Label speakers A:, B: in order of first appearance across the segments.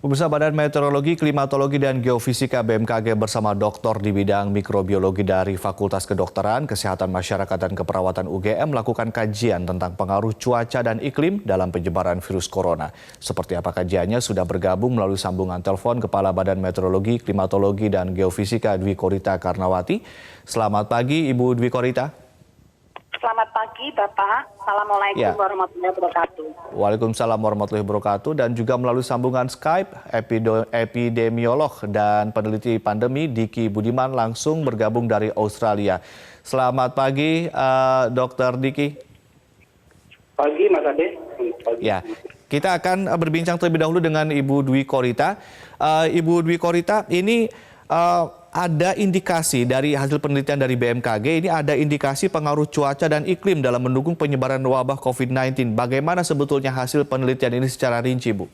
A: Pemirsa, Badan Meteorologi, Klimatologi, dan Geofisika BMKG bersama doktor di bidang mikrobiologi dari Fakultas Kedokteran, Kesehatan Masyarakat, dan Keperawatan UGM melakukan kajian tentang pengaruh cuaca dan iklim dalam penyebaran virus corona. Seperti apa kajiannya sudah bergabung melalui sambungan telepon Kepala Badan Meteorologi, Klimatologi, dan Geofisika Dwi Korita Karnawati. Selamat pagi, Ibu Dwi Korita.
B: Selamat pagi, Bapak. Assalamualaikum warahmatullahi wabarakatuh.
A: Waalaikumsalam warahmatullahi wabarakatuh. Dan juga melalui sambungan Skype, epidemiolog dan peneliti pandemi Diki Budiman langsung bergabung dari Australia. Selamat pagi, Dr. Diki.
C: Pagi, Mas Ade. Pagi.
A: Ya, kita akan berbincang terlebih dahulu dengan Ibu Dwi Korita. Ibu Dwi Korita, ini ada indikasi dari hasil penelitian dari BMKG, ini ada indikasi pengaruh cuaca dan iklim dalam mendukung penyebaran wabah COVID-19. Bagaimana sebetulnya hasil penelitian ini secara rinci, Bu?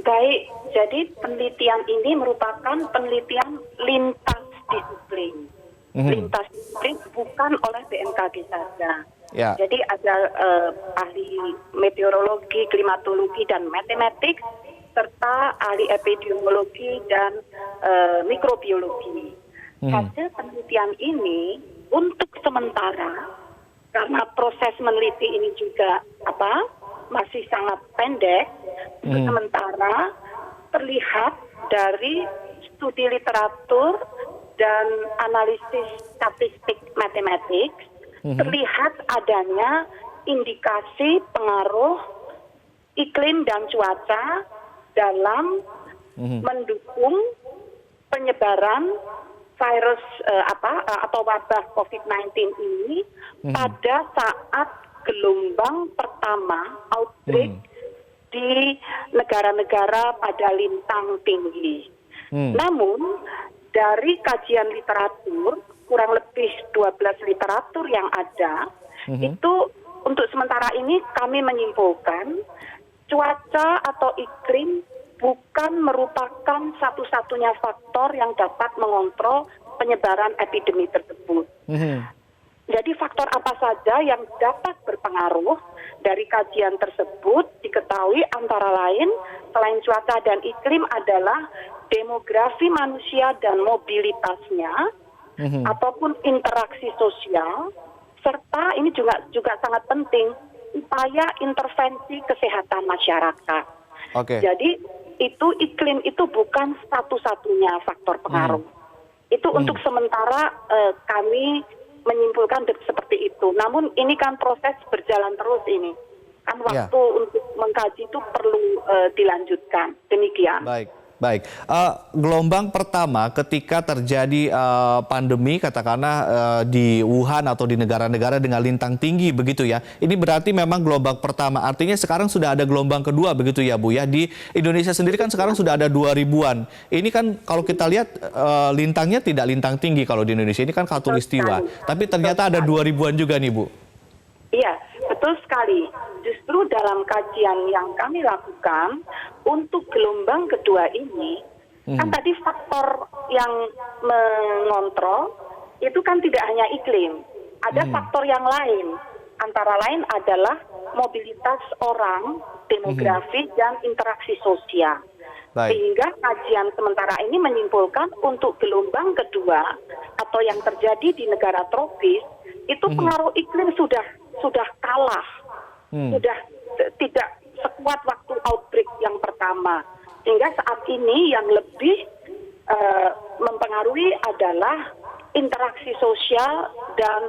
B: Baik, jadi penelitian ini merupakan penelitian lintas disiplin. Lintas disiplin bukan oleh BMKG saja.
A: Ya.
B: Jadi ada ahli meteorologi, klimatologi, dan matematik, serta ahli epidemiologi dan mikrobiologi. Hasil penelitian ini untuk sementara, karena proses meneliti ini juga masih sangat pendek, untuk sementara terlihat dari studi literatur dan analisis statistik matematik, terlihat adanya indikasi pengaruh iklim dan cuaca dalam mendukung penyebaran virus atau wabah COVID-19 ini pada saat gelombang pertama outbreak di negara-negara pada lintang tinggi. Namun dari kajian literatur, kurang lebih 12 literatur yang ada, itu untuk sementara ini kami menyimpulkan cuaca atau iklim bukan merupakan satu-satunya faktor yang dapat mengontrol penyebaran epidemi tersebut. Jadi faktor apa saja yang dapat berpengaruh dari kajian tersebut diketahui antara lain selain cuaca dan iklim adalah demografi manusia dan mobilitasnya, ataupun interaksi sosial, serta ini juga sangat penting, upaya intervensi kesehatan masyarakat. Jadi itu iklim itu bukan satu-satunya faktor pengaruh. Itu untuk sementara kami menyimpulkan seperti itu. Namun ini kan proses berjalan terus ini. Kan waktu untuk mengkaji itu perlu dilanjutkan. Demikian.
A: Baik. Gelombang pertama ketika terjadi pandemi katakanlah di Wuhan atau di negara-negara dengan lintang tinggi begitu ya. Ini berarti memang gelombang pertama. Artinya sekarang sudah ada gelombang kedua begitu ya, Bu ya. Di Indonesia sendiri kan sekarang sudah ada 2000-an. Ini kan kalau kita lihat lintangnya tidak lintang tinggi kalau di Indonesia. Ini kan khatulistiwa. Tapi ternyata ada 2000-an juga nih, Bu.
B: Iya, betul sekali. Justru dalam kajian yang kami lakukan untuk gelombang kedua ini, kan tadi faktor yang mengontrol itu kan tidak hanya iklim. Ada faktor yang lain. Antara lain adalah mobilitas orang, demografi, dan interaksi sosial. Sehingga kajian sementara ini menyimpulkan untuk gelombang kedua atau yang terjadi di negara tropis, itu pengaruh iklim sudah kalah. Sudah tidak sekuat waktu outbreak yang pertama. Sehingga saat ini yang lebih mempengaruhi adalah interaksi sosial dan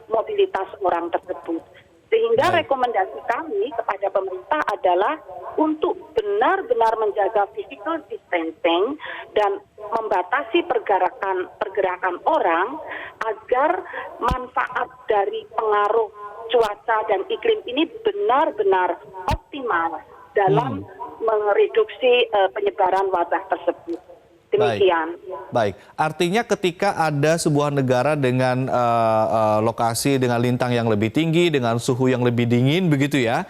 B: mobilitas orang tersebut. Sehingga rekomendasi kami kepada pemerintah adalah untuk benar-benar menjaga physical distancing dan membatasi pergerakan orang agar manfaat dari pengaruh cuaca dan iklim ini benar-benar optimal dalam mereduksi penyebaran wabah tersebut. Demikian.
A: Baik. Artinya ketika ada sebuah negara dengan lokasi dengan lintang yang lebih tinggi, dengan suhu yang lebih dingin begitu ya,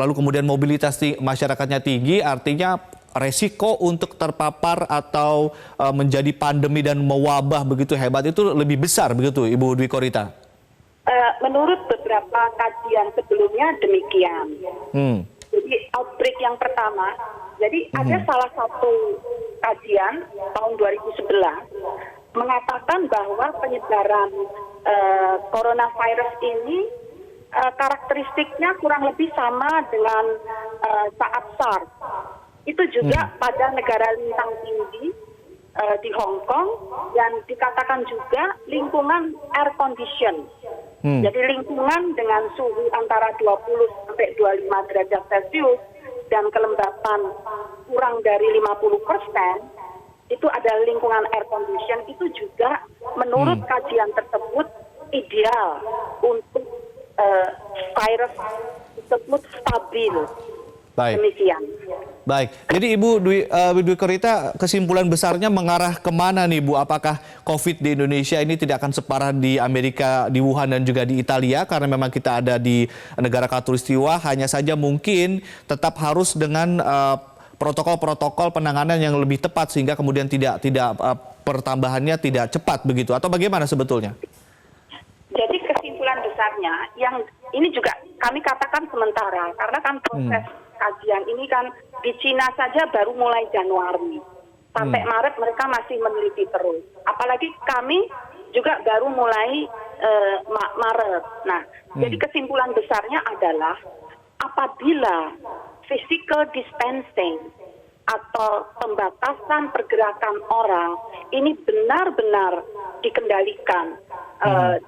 A: lalu kemudian mobilitas masyarakatnya tinggi, artinya resiko untuk terpapar atau menjadi pandemi dan mewabah begitu hebat itu lebih besar begitu, Ibu Dwi Korita?
B: Menurut beberapa kajian sebelumnya demikian. Jadi outbreak yang pertama, jadi ada salah satu kajian tahun 2011 mengatakan bahwa penyebaran coronavirus ini karakteristiknya kurang lebih sama dengan saat SARS. Itu juga pada negara lintang tinggi di Hong Kong, dan dikatakan juga lingkungan air condition. Jadi lingkungan dengan suhu antara 20 sampai 25 derajat Celcius dan kelembapan kurang dari 50%, itu ada lingkungan air condition, itu juga menurut kajian tersebut ideal untuk virus tersebut stabil.
A: Baik.
B: Demikian.
A: Baik, jadi Ibu Dwi Korita, kesimpulan besarnya mengarah kemana nih Bu? Apakah COVID di Indonesia ini tidak akan separah di Amerika, di Wuhan dan juga di Italia karena memang kita ada di negara khatulistiwa, hanya saja mungkin tetap harus dengan protokol-protokol penanganan yang lebih tepat sehingga kemudian tidak pertambahannya tidak cepat begitu, atau bagaimana sebetulnya?
B: Jadi kesimpulan besarnya yang ini juga kami katakan sementara karena kan proses kajian ini kan di Cina saja baru mulai Januari. Sampai Maret mereka masih meneliti terus. Apalagi kami juga baru mulai Maret. Nah, jadi kesimpulan besarnya adalah apabila physical distancing atau pembatasan pergerakan orang ini benar-benar dikendalikan,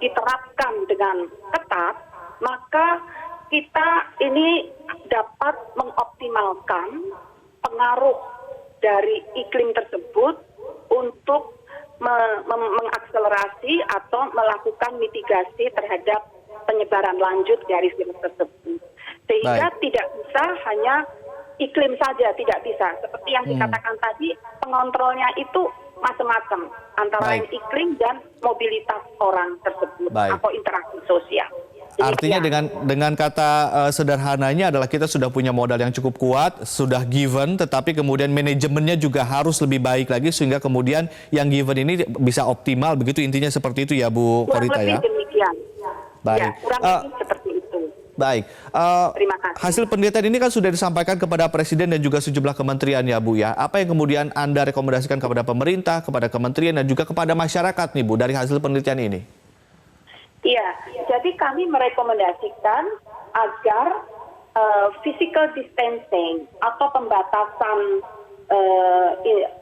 B: diterapkan dengan ketat, maka kita ini dapat mengoptimalkan pengaruh dari iklim tersebut untuk mengakselerasi atau melakukan mitigasi terhadap penyebaran lanjut dari virus tersebut. Sehingga tidak bisa hanya iklim saja, tidak bisa. Seperti yang dikatakan tadi, pengontrolnya itu macam-macam, antara lain iklim dan mobilitas orang tersebut atau interaksi sosial.
A: Artinya dengan kata sederhananya adalah kita sudah punya modal yang cukup kuat, sudah given, tetapi kemudian manajemennya juga harus lebih baik lagi sehingga kemudian yang given ini bisa optimal, begitu intinya seperti itu ya Bu Korita ya?
B: Kurang lebih demikian.
A: Baik.
B: Ya, kurang lebih seperti itu.
A: Baik.
B: Terima kasih.
A: Hasil penelitian ini kan sudah disampaikan kepada Presiden dan juga sejumlah kementerian ya Bu ya. Apa yang kemudian Anda rekomendasikan kepada pemerintah, kepada kementerian dan juga kepada masyarakat nih Bu dari hasil penelitian ini?
B: Iya, jadi kami merekomendasikan agar physical distancing atau pembatasan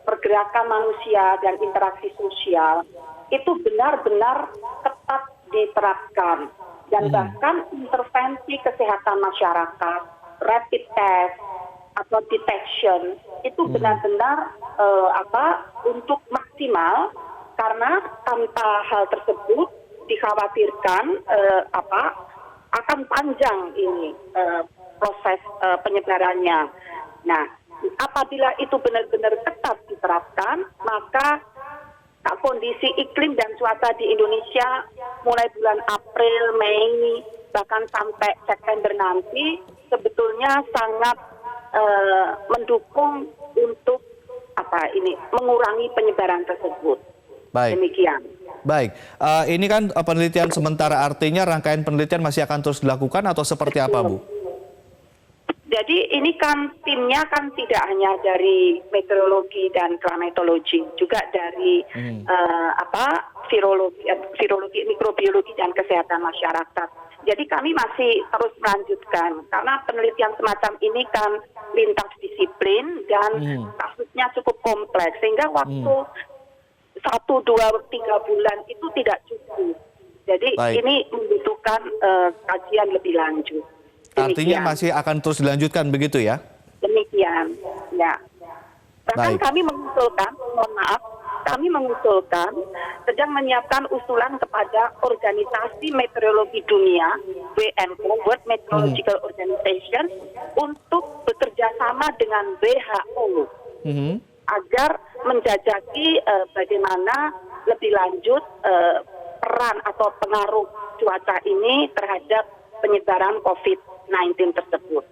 B: pergerakan manusia dan interaksi sosial itu benar-benar ketat diterapkan. Dan bahkan intervensi kesehatan masyarakat, rapid test atau detection itu benar-benar untuk maksimal, karena tanpa hal tersebut dikhawatirkan akan panjang ini proses penyebarannya. Nah, apabila itu benar-benar ketat diterapkan, maka kondisi iklim dan cuaca di Indonesia mulai bulan April, Mei, bahkan sampai September nanti sebetulnya sangat mendukung untuk mengurangi penyebaran tersebut.
A: Baik.
B: Demikian.
A: Baik, ini kan penelitian sementara, artinya rangkaian penelitian masih akan terus dilakukan atau seperti apa Bu?
B: Jadi ini kan timnya kan tidak hanya dari meteorologi dan klimatologi, juga dari virologi, mikrobiologi dan kesehatan masyarakat. Jadi kami masih terus melanjutkan karena penelitian semacam ini kan lintas disiplin dan kasusnya cukup kompleks sehingga waktu 1, 2, 3 bulan itu tidak cukup. Jadi ini membutuhkan kajian lebih lanjut. Demikian.
A: Artinya masih akan terus dilanjutkan begitu ya?
B: Demikian, ya. Bahkan kami mengusulkan, sedang menyiapkan usulan kepada Organisasi Meteorologi Dunia, WMO, World Meteorological Organization, untuk bekerja sama dengan WHO. Agar menjajaki bagaimana lebih lanjut peran atau pengaruh cuaca ini terhadap penyebaran COVID-19 tersebut.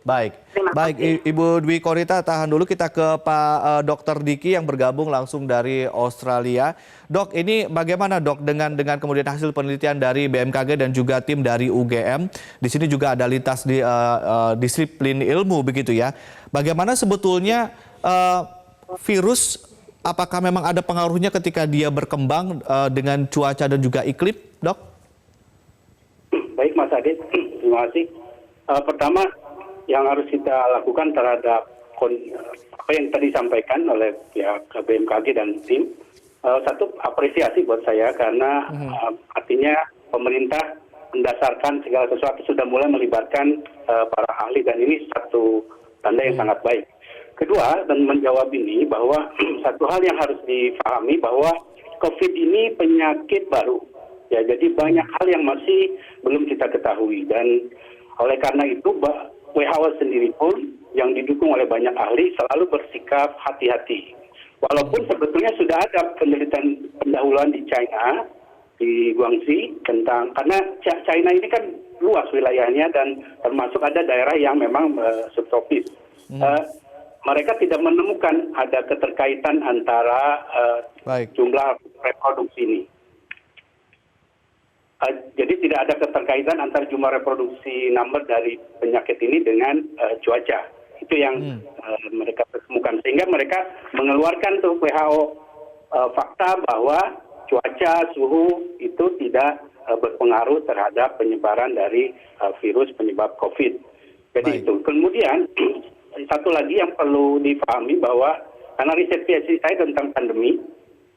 A: Baik,
B: Terima
A: baik
B: kasih.
A: Ibu Dwi Korita, tahan dulu kita ke Pak Dr. Diki yang bergabung langsung dari Australia. Dok, ini bagaimana dok dengan kemudian hasil penelitian dari BMKG dan juga tim dari UGM? Di sini juga ada lintas di disiplin ilmu begitu ya. Bagaimana sebetulnya virus, apakah memang ada pengaruhnya ketika dia berkembang dengan cuaca dan juga iklim, dok?
C: Baik Mas Adit, terima kasih. Pertama yang harus kita lakukan terhadap apa yang tadi disampaikan oleh pihak BMKG dan tim, satu apresiasi buat saya karena artinya pemerintah mendasarkan segala sesuatu sudah mulai melibatkan para ahli dan ini satu tanda yang sangat baik. Kedua, dan menjawab ini bahwa satu hal yang harus difahami bahwa COVID ini penyakit baru. Ya, jadi banyak hal yang masih belum kita ketahui dan oleh karena itu WHO sendiri pun yang didukung oleh banyak ahli selalu bersikap hati-hati. Walaupun sebetulnya sudah ada penelitian pendahuluan di China, di Guangxi tentang karena China ini kan luas wilayahnya dan termasuk ada daerah yang memang subtropis. Mereka tidak menemukan ada keterkaitan antara jumlah reproduksi ini. Jadi tidak ada keterkaitan antara jumlah reproduksi number dari penyakit ini dengan cuaca. Itu yang mereka temukan. Sehingga mereka mengeluarkan tuh WHO fakta bahwa cuaca, suhu itu tidak berpengaruh terhadap penyebaran dari virus penyebab COVID. Jadi itu. Kemudian satu lagi yang perlu difahami bahwa karena riset PhD saya tentang pandemi,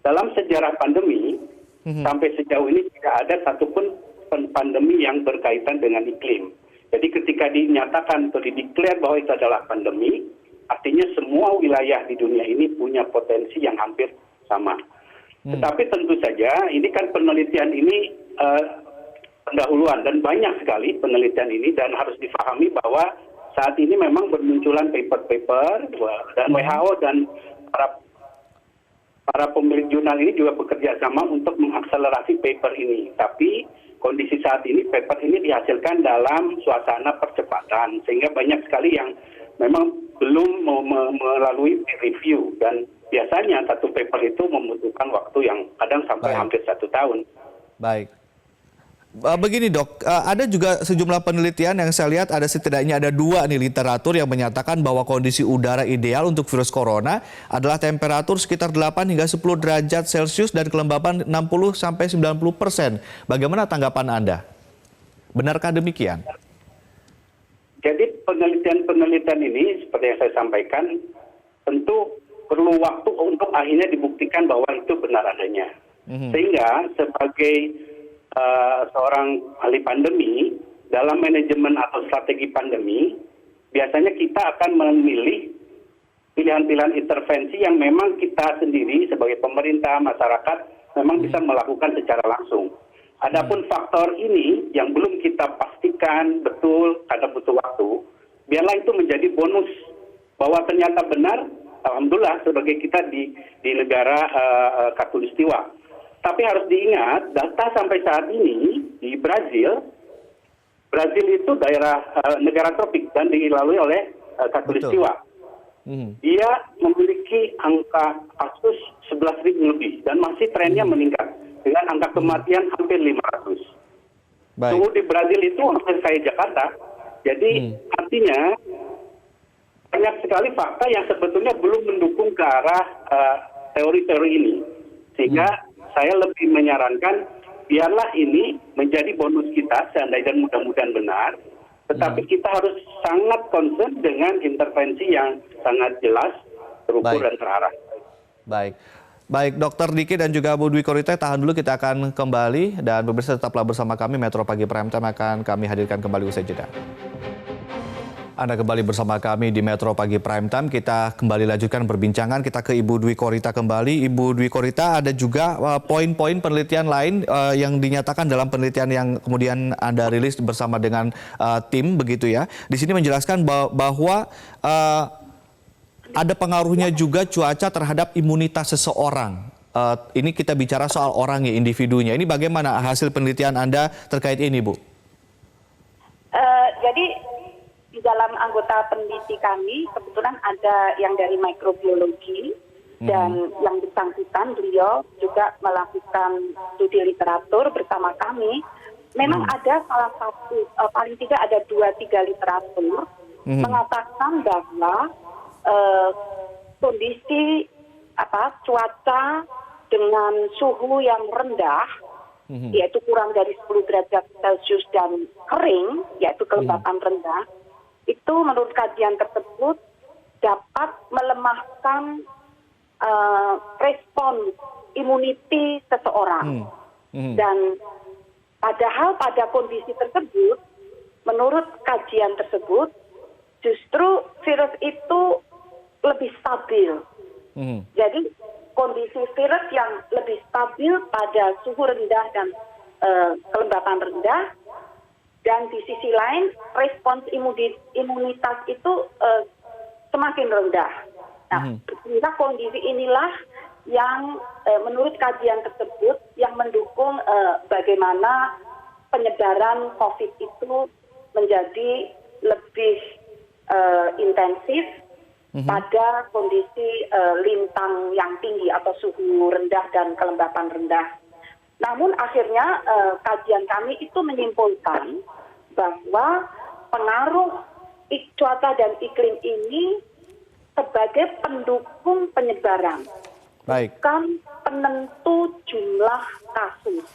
C: dalam sejarah pandemi sampai sejauh ini tidak ada satupun pandemi yang berkaitan dengan iklim. Jadi ketika dinyatakan atau dideklar bahwa itu adalah pandemi, artinya semua wilayah di dunia ini punya potensi yang hampir sama. Tetapi tentu saja ini kan penelitian ini pendahuluan dan banyak sekali penelitian ini dan harus difahami bahwa saat ini memang bermunculan paper-paper dan WHO dan para pemilik jurnal ini juga bekerja sama untuk mengakselerasi paper ini. Tapi kondisi saat ini paper ini dihasilkan dalam suasana percepatan sehingga banyak sekali yang memang belum melalui peer review dan biasanya satu paper itu membutuhkan waktu yang kadang sampai hampir 1 tahun.
A: Baik. Begini dok, ada juga sejumlah penelitian yang saya lihat ada setidaknya ada 2 nih literatur yang menyatakan bahwa kondisi udara ideal untuk virus corona adalah temperatur sekitar 8 hingga 10 derajat Celcius dan kelembapan 60-90%. Bagaimana tanggapan Anda? Benarkah demikian?
C: Jadi penelitian-penelitian ini seperti yang saya sampaikan tentu perlu waktu untuk akhirnya dibuktikan bahwa itu benar adanya. Sehingga sebagai seorang ahli pandemi dalam manajemen atau strategi pandemi biasanya kita akan memilih pilihan-pilihan intervensi yang memang kita sendiri sebagai pemerintah masyarakat memang bisa melakukan secara langsung. Adapun faktor ini yang belum kita pastikan betul karena butuh waktu, biarlah itu menjadi bonus bahwa ternyata benar, alhamdulillah sebagai kita di negara Khatulistiwa. Tapi harus diingat, data sampai saat ini di Brazil itu daerah negara tropik dan dilalui oleh Khatulistiwa. Dia memiliki angka kasus 11.000 lebih dan masih trennya meningkat dengan angka kematian hampir 500. Suhu di Brazil itu hampir kayak Jakarta. Jadi artinya banyak sekali fakta yang sebetulnya belum mendukung ke arah teori-teori ini. Sehingga saya lebih menyarankan biarlah ini menjadi bonus kita seandainya dan mudah-mudahan benar. Tetapi kita harus sangat concern dengan intervensi yang sangat jelas, terukur dan terarah.
A: Baik, Dr. Diki dan juga Bu Dwi Korita, tahan dulu, kita akan kembali dan pemirsa tetaplah bersama kami. Metro Pagi Prime Time akan kami hadirkan kembali usai jeda. Anda kembali bersama kami di Metro Pagi Prime Time. Kita kembali lanjutkan perbincangan. Kita ke Ibu Dwi Korita kembali. Ibu Dwi Korita, ada juga poin-poin penelitian lain yang dinyatakan dalam penelitian yang kemudian Anda rilis bersama dengan tim begitu ya. Di sini menjelaskan bahwa ada pengaruhnya juga cuaca terhadap imunitas seseorang. Ini kita bicara soal orangnya, individunya. Ini bagaimana hasil penelitian Anda terkait ini, Bu?
B: Jadi dalam anggota peneliti kami kebetulan ada yang dari mikrobiologi dan yang bersangkutan beliau juga melakukan studi literatur bersama kami. Memang ada salah satu, paling tidak ada 2-3 literatur mengatakan bahwa kondisi cuaca dengan suhu yang rendah, yaitu kurang dari 10 derajat Celcius dan kering, yaitu kelembapan rendah, itu menurut kajian tersebut dapat melemahkan respon imuniti seseorang. Dan padahal pada kondisi tersebut, menurut kajian tersebut, justru virus itu lebih stabil. Jadi kondisi virus yang lebih stabil pada suhu rendah dan kelembapan rendah, dan di sisi lain respons imunitas itu semakin rendah. Nah, sehingga kondisi inilah yang menurut kajian tersebut yang mendukung bagaimana penyebaran COVID itu menjadi lebih intensif pada kondisi lintang yang tinggi atau suhu rendah dan kelembapan rendah. Namun akhirnya kajian kami itu menyimpulkan bahwa pengaruh cuaca dan iklim ini sebagai pendukung penyebaran, bukan penentu jumlah kasus.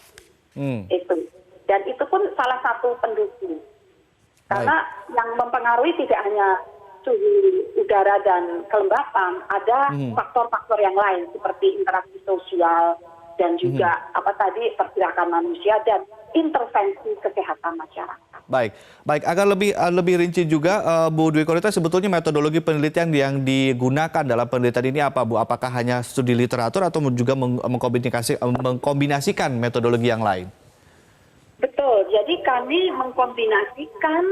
B: Itu. Dan itu pun salah satu pendukung. Karena yang mempengaruhi tidak hanya suhu udara dan kelembapan, ada faktor-faktor yang lain seperti interaksi sosial dan juga pergerakan manusia dan intervensi kesehatan masyarakat.
A: Baik. Agar lebih rinci juga, Bu Dwi Korita, sebetulnya metodologi penelitian yang digunakan dalam penelitian ini apa, Bu? Apakah hanya studi literatur atau juga mengkombinasikan metodologi yang lain?
B: Betul. Jadi kami mengkombinasikan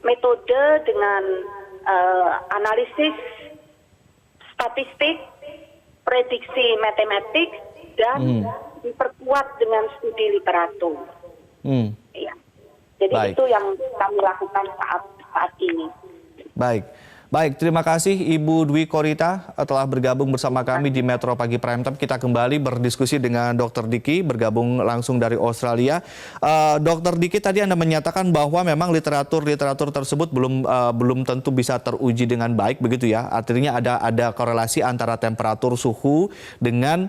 B: metode dengan analisis statistik, prediksi matematik, dan diperkuat dengan studi literatur. Ya. Jadi itu yang kami lakukan saat ini. Baik,
A: terima kasih Ibu Dwi Korita telah bergabung bersama kami di Metro Pagi Prime Time. Kita kembali berdiskusi dengan Dr. Diki, bergabung langsung dari Australia. Dr. Diki, tadi Anda menyatakan bahwa memang literatur tersebut belum tentu bisa teruji dengan baik, begitu ya? Artinya ada korelasi antara temperatur suhu dengan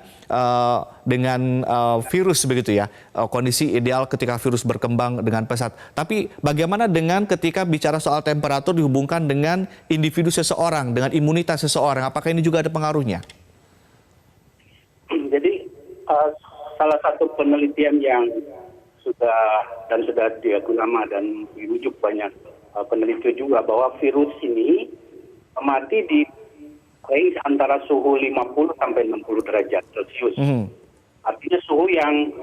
A: virus, begitu ya? Kondisi ideal ketika virus berkembang dengan pesat. Tapi bagaimana dengan ketika bicara soal temperatur dihubungkan dengan individu seseorang, dengan imunitas seseorang, apakah ini juga ada pengaruhnya?
C: Jadi salah satu penelitian yang sudah dilakukan lama dan dirujuk banyak peneliti juga bahwa virus ini mati di range antara suhu 50 sampai 60 derajat Celcius. Artinya suhu yang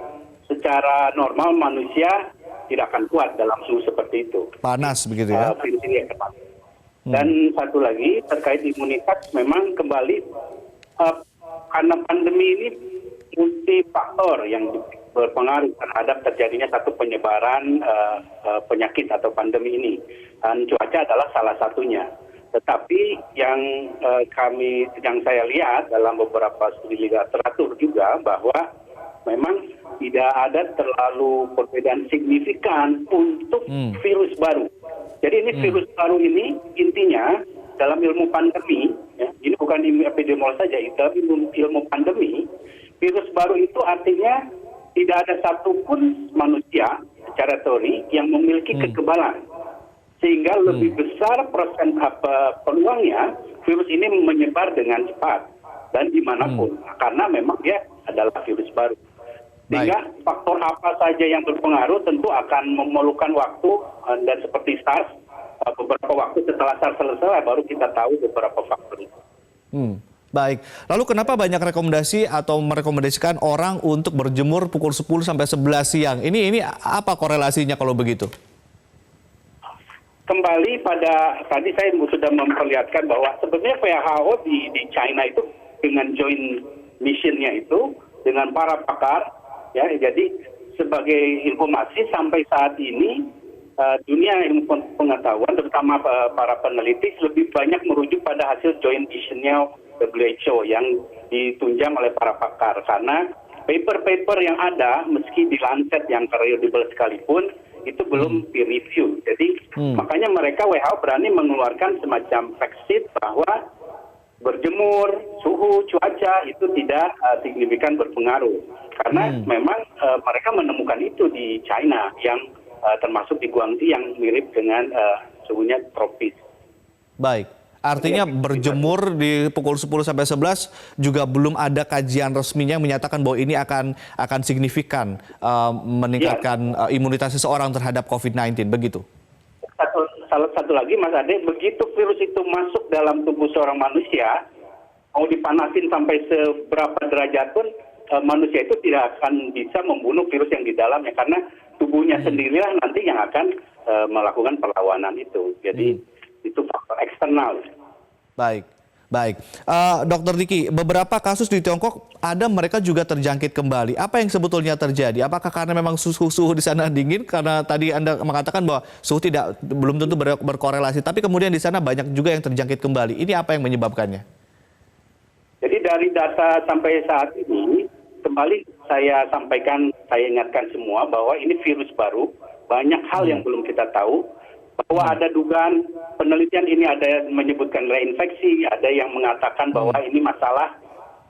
C: secara normal manusia tidak akan kuat dalam suhu seperti itu.
A: Panas begitu ya?
C: Virus ini yang cepat. Dan satu lagi terkait imunitas, memang kembali karena pandemi ini multifaktor yang berpengaruh terhadap terjadinya satu penyebaran penyakit atau pandemi ini. Dan cuaca adalah salah satunya. Tetapi yang saya lihat dalam beberapa studi literatur juga bahwa memang tidak ada terlalu perbedaan signifikan untuk virus baru. Jadi ini virus baru ini intinya dalam ilmu pandemi, ya, ini bukan ilmu epidemiologi saja, tapi ilmu pandemi, virus baru itu artinya tidak ada satupun manusia secara teori yang memiliki kekebalan. Sehingga lebih besar peluangnya virus ini menyebar dengan cepat dan dimanapun. Karena memang dia adalah virus baru. Sehingga faktor apa saja yang berpengaruh tentu akan memerlukan waktu, dan seperti SARS, beberapa waktu setelah SARS selesai baru kita tahu beberapa faktor itu.
A: Baik, lalu kenapa banyak rekomendasi atau merekomendasikan orang untuk berjemur pukul 10 sampai 11 siang? Ini apa korelasinya kalau begitu?
C: Kembali pada tadi saya sudah memperlihatkan bahwa sebenarnya WHO di China itu dengan joint mission-nya itu dengan para pakar, ya, jadi sebagai informasi sampai saat ini dunia ilmu pengetahuan, terutama para peneliti, lebih banyak merujuk pada hasil joint decision-nya WHO yang ditunjang oleh para pakar. Karena paper-paper yang ada, meski di Lancet yang kredibel sekalipun, itu belum peer review. Jadi makanya mereka WHO berani mengeluarkan semacam fact sheet bahwa berjemur, suhu, cuaca itu tidak signifikan berpengaruh. Karena memang mereka menemukan itu di China yang termasuk di Guangxi yang mirip dengan suhunya tropis.
A: Baik. Artinya berjemur di pukul 10 sampai 11 juga belum ada kajian resminya yang menyatakan bahwa ini akan signifikan meningkatkan imunitas seseorang terhadap COVID-19, begitu?
C: Salah satu lagi Mas Ade, begitu virus itu masuk dalam tubuh seorang manusia, mau dipanasin sampai seberapa derajat pun manusia itu tidak akan bisa membunuh virus yang di dalamnya, karena tubuhnya sendirilah nanti yang akan melakukan perlawanan itu. Jadi itu faktor eksternal.
A: Baik, baik. Dr. Diki, beberapa kasus di Tiongkok ada mereka juga terjangkit kembali. Apa yang sebetulnya terjadi? Apakah karena memang suhu di sana dingin? Karena tadi Anda mengatakan bahwa suhu belum tentu berkorelasi, tapi kemudian di sana banyak juga yang terjangkit kembali. Ini apa yang menyebabkannya?
C: Jadi dari data sampai saat ini, kembali saya sampaikan, saya ingatkan semua bahwa ini virus baru, banyak hal yang belum kita tahu, bahwa ada dugaan penelitian ini ada yang menyebutkan reinfeksi, ada yang mengatakan bahwa ini masalah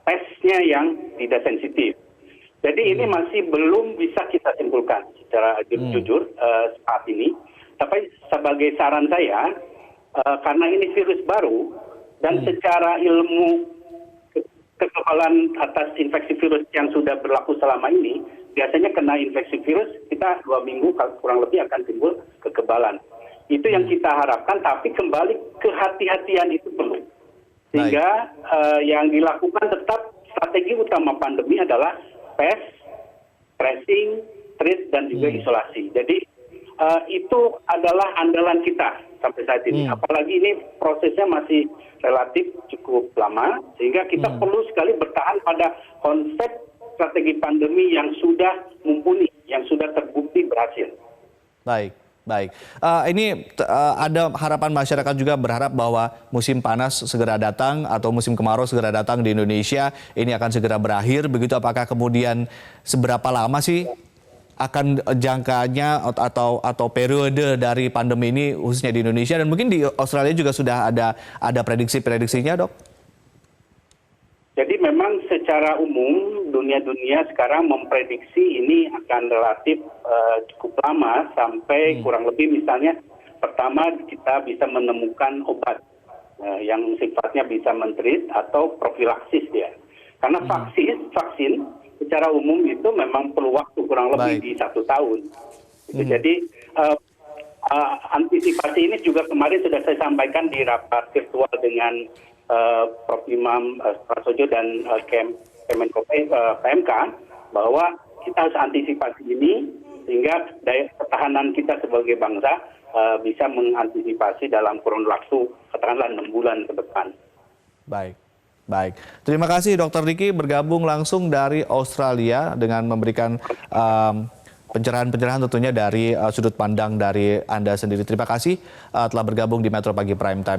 C: tesnya yang tidak sensitif. Jadi ini masih belum bisa kita simpulkan secara jujur saat ini. Tapi sebagai saran saya, karena ini virus baru dan secara ilmu kekebalan atas infeksi virus yang sudah berlaku selama ini, biasanya kena infeksi virus kita 2 minggu kurang lebih akan timbul kekebalan. Itu yang kita harapkan, tapi kembali kehati-hatian itu perlu. Sehingga yang dilakukan tetap strategi utama pandemi adalah PES, tracing, treat, dan juga isolasi. Jadi itu adalah andalan kita sampai saat ini. Apalagi ini prosesnya masih relatif cukup lama, sehingga kita perlu sekali bertahan pada konsep strategi pandemi yang sudah mumpuni, yang sudah terbukti berhasil.
A: Baik. Baik, ini ada harapan masyarakat juga berharap bahwa musim panas segera datang atau musim kemarau segera datang di Indonesia, ini akan segera berakhir. Begitu, apakah kemudian seberapa lama sih akan jangkanya atau periode dari pandemi ini khususnya di Indonesia, dan mungkin di Australia juga sudah ada prediksi-prediksinya, Dok?
C: Jadi memang secara umum dunia sekarang memprediksi ini akan relatif cukup lama, sampai kurang lebih misalnya pertama kita bisa menemukan obat yang sifatnya bisa mentreat atau profilaksis dia. Karena vaksin secara umum itu memang perlu waktu kurang lebih di 1 tahun. Jadi antisipasi ini juga kemarin sudah saya sampaikan di rapat virtual dengan Prof. Imam Prasojo dan Kemenko PMK, bahwa kita harus antisipasi ini sehingga daya pertahanan kita sebagai bangsa bisa mengantisipasi dalam kurun waktu katakanlah 6 bulan ke depan.
A: Baik. Baik, terima kasih Dr. Diki bergabung langsung dari Australia dengan memberikan pencerahan-pencerahan tentunya dari sudut pandang dari Anda sendiri. Terima kasih telah bergabung di Metro Pagi Prime Time.